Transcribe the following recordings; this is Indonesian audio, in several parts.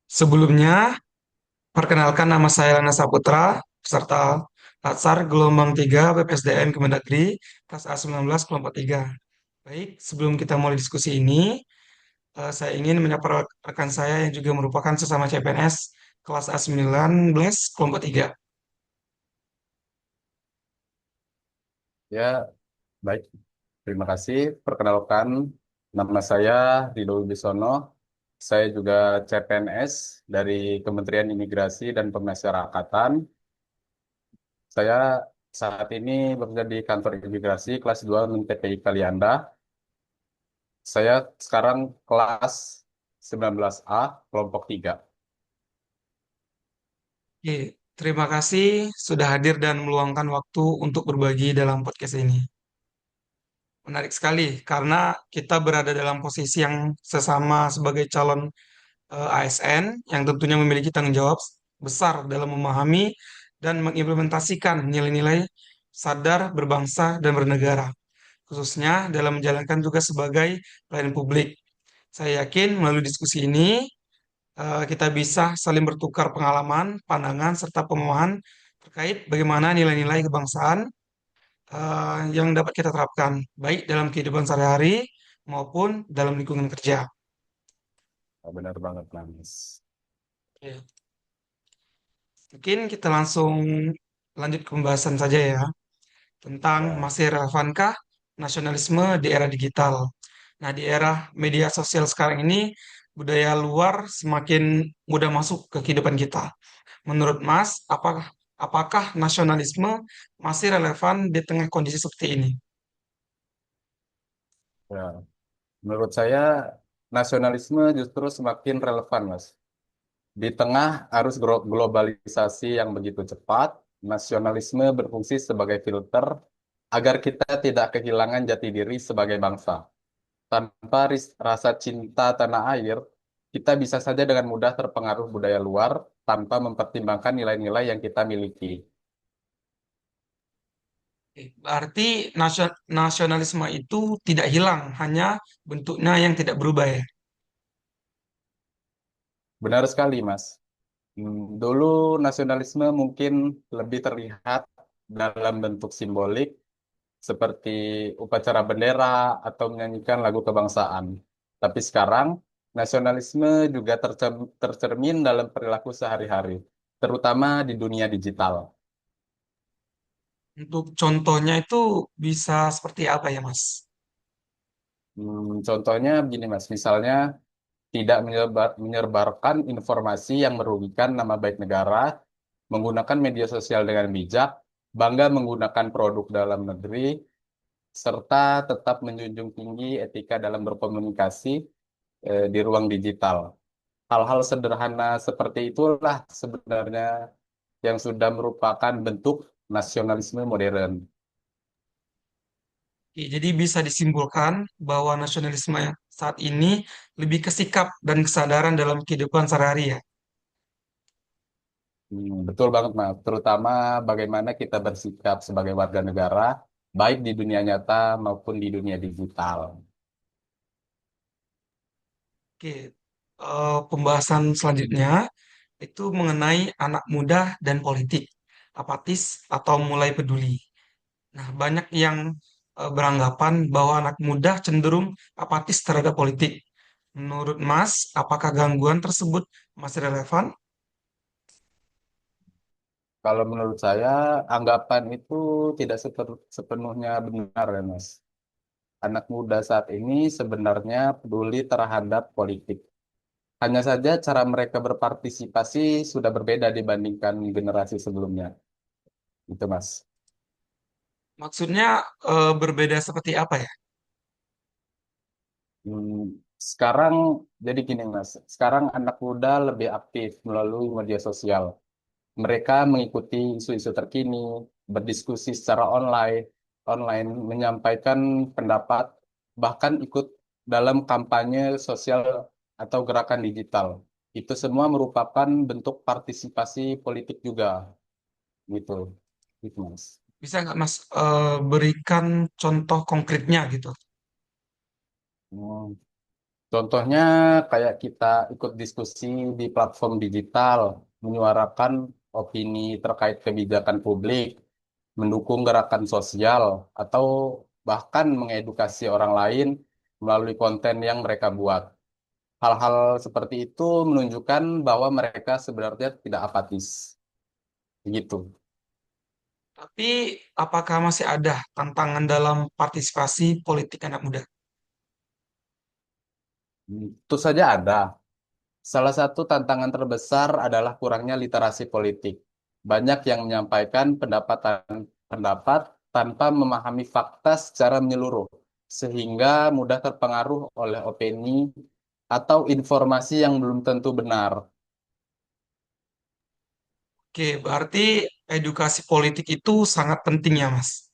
Sebelumnya, perkenalkan nama saya Lana Saputra, peserta Latsar Gelombang 3 BPSDM Kemendagri, kelas A19 kelompok 3. Baik, sebelum kita mulai diskusi ini, saya ingin menyapa rekan saya yang juga merupakan sesama CPNS kelas A19 kelompok 3. Ya, baik. Terima kasih. Perkenalkan, nama saya Rido Wibisono. Saya juga CPNS dari Kementerian Imigrasi dan Pemasyarakatan. Saya saat ini bekerja di kantor imigrasi kelas 2 MTPI Kalianda. Saya sekarang kelas 19A, kelompok 3. Oke, terima kasih sudah hadir dan meluangkan waktu untuk berbagi dalam podcast ini. Menarik sekali karena kita berada dalam posisi yang sesama sebagai calon ASN yang tentunya memiliki tanggung jawab besar dalam memahami dan mengimplementasikan nilai-nilai sadar berbangsa dan bernegara, khususnya dalam menjalankan tugas sebagai pelayan publik. Saya yakin melalui diskusi ini kita bisa saling bertukar pengalaman, pandangan, serta pemahaman terkait bagaimana nilai-nilai kebangsaan yang dapat kita terapkan, baik dalam kehidupan sehari-hari maupun dalam lingkungan kerja. Benar banget, Mas. Oke. Mungkin kita langsung lanjut ke pembahasan saja ya, tentang Ya, masih relevankah nasionalisme di era digital. Nah, di era media sosial sekarang ini, budaya luar semakin mudah masuk ke kehidupan kita. Menurut Mas, apakah nasionalisme masih relevan di tengah kondisi seperti ini? ya. Menurut saya, nasionalisme justru semakin relevan, Mas. Di tengah arus globalisasi yang begitu cepat, nasionalisme berfungsi sebagai filter agar kita tidak kehilangan jati diri sebagai bangsa. Tanpa rasa cinta tanah air, kita bisa saja dengan mudah terpengaruh budaya luar tanpa mempertimbangkan nilai-nilai yang kita miliki. Oke, berarti nasionalisme itu tidak hilang, hanya bentuknya yang tidak berubah ya. Benar sekali, Mas. Dulu nasionalisme mungkin lebih terlihat dalam bentuk simbolik seperti upacara bendera atau menyanyikan lagu kebangsaan. Tapi sekarang, nasionalisme juga tercermin dalam perilaku sehari-hari, terutama di dunia digital. Untuk contohnya itu bisa seperti apa ya, Mas? Contohnya begini, Mas, misalnya tidak menyebarkan informasi yang merugikan nama baik negara, menggunakan media sosial dengan bijak, bangga menggunakan produk dalam negeri, serta tetap menjunjung tinggi etika dalam berkomunikasi di ruang digital. Hal-hal sederhana seperti itulah sebenarnya yang sudah merupakan bentuk nasionalisme modern. Oke, jadi bisa disimpulkan bahwa nasionalisme saat ini lebih ke sikap dan kesadaran dalam kehidupan sehari-hari ya. Betul banget, Mas. Terutama bagaimana kita bersikap sebagai warga negara, baik di dunia nyata maupun di dunia digital. Oke, pembahasan selanjutnya itu mengenai anak muda dan politik, apatis atau mulai peduli. Nah, banyak yang beranggapan bahwa anak muda cenderung apatis terhadap politik. Menurut Mas, apakah gangguan tersebut masih relevan? Kalau menurut saya, anggapan itu tidak sepenuhnya benar ya, Mas. Anak muda saat ini sebenarnya peduli terhadap politik. Hanya saja cara mereka berpartisipasi sudah berbeda dibandingkan generasi sebelumnya. Itu, Mas. Maksudnya berbeda seperti apa ya? Hmm, Sekarang jadi gini, Mas. Sekarang anak muda lebih aktif melalui media sosial. Mereka mengikuti isu-isu terkini, berdiskusi secara online, menyampaikan pendapat, bahkan ikut dalam kampanye sosial atau gerakan digital. Itu semua merupakan bentuk partisipasi politik juga, gitu. Gitu, Mas. Bisa nggak Mas berikan contoh konkretnya gitu? Hmm. Contohnya kayak kita ikut diskusi di platform digital, menyuarakan opini terkait kebijakan publik, mendukung gerakan sosial, atau bahkan mengedukasi orang lain melalui konten yang mereka buat. Hal-hal seperti itu menunjukkan bahwa mereka sebenarnya tidak apatis. Begitu. Tapi apakah masih ada tantangan dalam partisipasi politik anak muda? Tentu saja ada. Salah satu tantangan terbesar adalah kurangnya literasi politik. Banyak yang menyampaikan pendapat tanpa memahami fakta secara menyeluruh, sehingga mudah terpengaruh oleh opini atau informasi yang belum tentu benar. Oke, berarti edukasi politik itu sangat penting ya, Mas.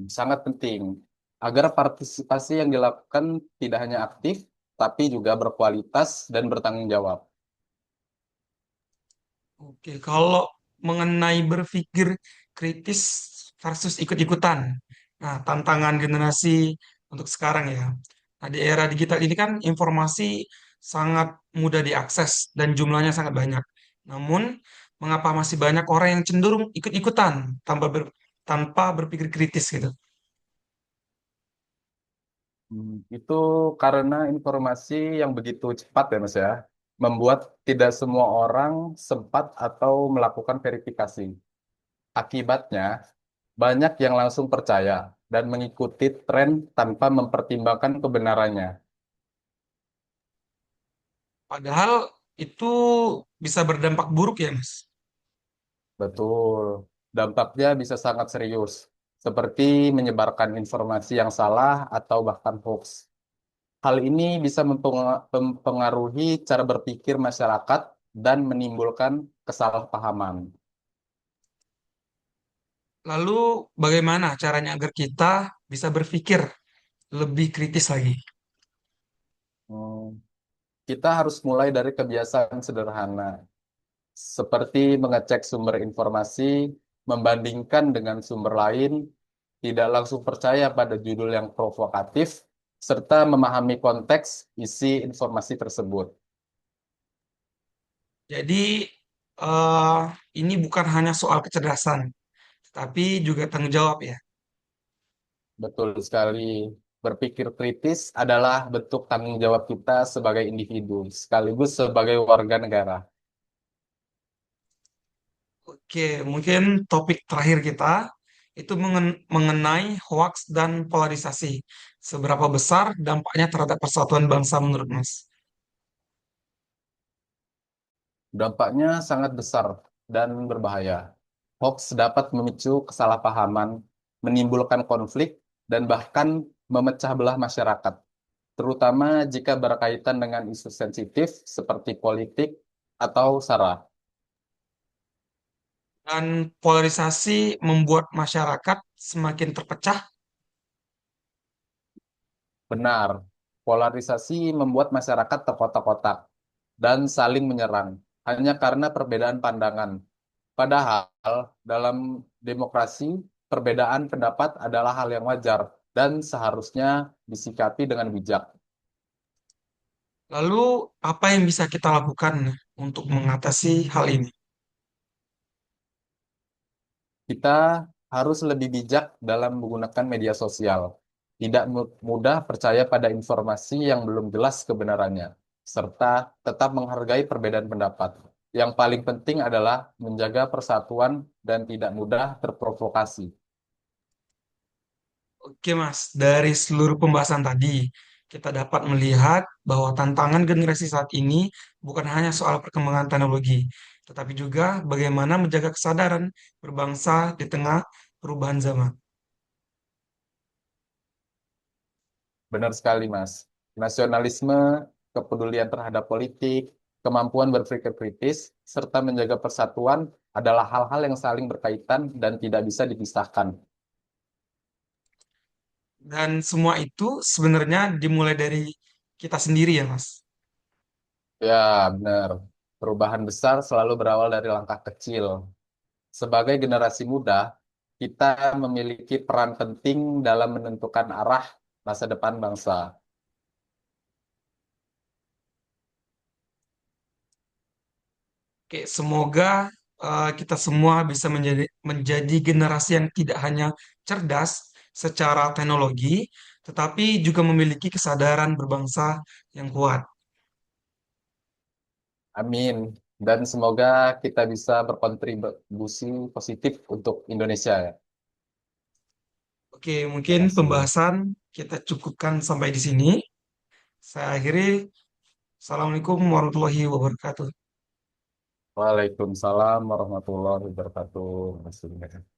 Sangat penting agar partisipasi yang dilakukan tidak hanya aktif, tapi juga berkualitas dan bertanggung jawab. Oke, kalau mengenai berpikir kritis versus ikut-ikutan. Nah, tantangan generasi untuk sekarang ya. Nah, di era digital ini kan informasi sangat mudah diakses dan jumlahnya sangat banyak. Namun, mengapa masih banyak orang yang cenderung ikut-ikutan tanpa berpikir kritis gitu? Itu karena informasi yang begitu cepat ya Mas ya, membuat tidak semua orang sempat atau melakukan verifikasi. Akibatnya, banyak yang langsung percaya dan mengikuti tren tanpa mempertimbangkan kebenarannya. Padahal itu bisa berdampak buruk ya, Mas. Betul, dampaknya bisa sangat serius, seperti menyebarkan informasi yang salah atau bahkan hoax. Hal ini bisa mempengaruhi cara berpikir masyarakat dan menimbulkan kesalahpahaman. Lalu, bagaimana caranya agar kita bisa berpikir lebih kritis lagi? Hmm, Kita harus mulai dari kebiasaan sederhana, seperti mengecek sumber informasi, membandingkan dengan sumber lain, tidak langsung percaya pada judul yang provokatif, serta memahami konteks isi informasi tersebut. Jadi, eh, ini bukan hanya soal kecerdasan, tapi juga tanggung jawab ya. Betul sekali. Berpikir kritis adalah bentuk tanggung jawab kita sebagai individu, sekaligus sebagai warga negara. Oke, mungkin topik terakhir kita itu mengenai hoaks dan polarisasi. Seberapa besar dampaknya terhadap persatuan bangsa menurut Mas? Dampaknya sangat besar dan berbahaya. Hoax dapat memicu kesalahpahaman, menimbulkan konflik, dan bahkan memecah belah masyarakat, terutama jika berkaitan dengan isu sensitif seperti politik atau SARA. Dan polarisasi membuat masyarakat semakin terpecah. Benar, polarisasi membuat masyarakat terkotak-kotak dan saling menyerang hanya karena perbedaan pandangan. Padahal dalam demokrasi, perbedaan pendapat adalah hal yang wajar dan seharusnya disikapi dengan bijak. Lalu, apa yang bisa kita lakukan untuk mengatasi hal ini? Kita harus lebih bijak dalam menggunakan media sosial. Tidak mudah percaya pada informasi yang belum jelas kebenarannya, serta tetap menghargai perbedaan pendapat. Yang paling penting adalah menjaga persatuan dan tidak mudah terprovokasi. Oke, Mas. Dari seluruh pembahasan tadi, kita dapat melihat bahwa tantangan generasi saat ini bukan hanya soal perkembangan teknologi, tetapi juga bagaimana menjaga kesadaran berbangsa di tengah perubahan zaman. Benar sekali, Mas. Nasionalisme, kepedulian terhadap politik, kemampuan berpikir kritis, serta menjaga persatuan adalah hal-hal yang saling berkaitan dan tidak bisa dipisahkan. Dan semua itu sebenarnya dimulai dari kita sendiri ya, Mas. Ya, benar. Perubahan besar selalu berawal dari langkah kecil. Sebagai generasi muda, kita memiliki peran penting dalam menentukan arah masa depan bangsa. Oke, semoga kita semua bisa menjadi generasi yang tidak hanya cerdas secara teknologi, tetapi juga memiliki kesadaran berbangsa yang kuat. Amin. Dan semoga kita bisa berkontribusi positif untuk Indonesia ya. Oke, Terima mungkin kasih. pembahasan kita cukupkan sampai di sini. Saya akhiri. Assalamualaikum warahmatullahi wabarakatuh. Waalaikumsalam warahmatullahi wabarakatuh. Terima kasih.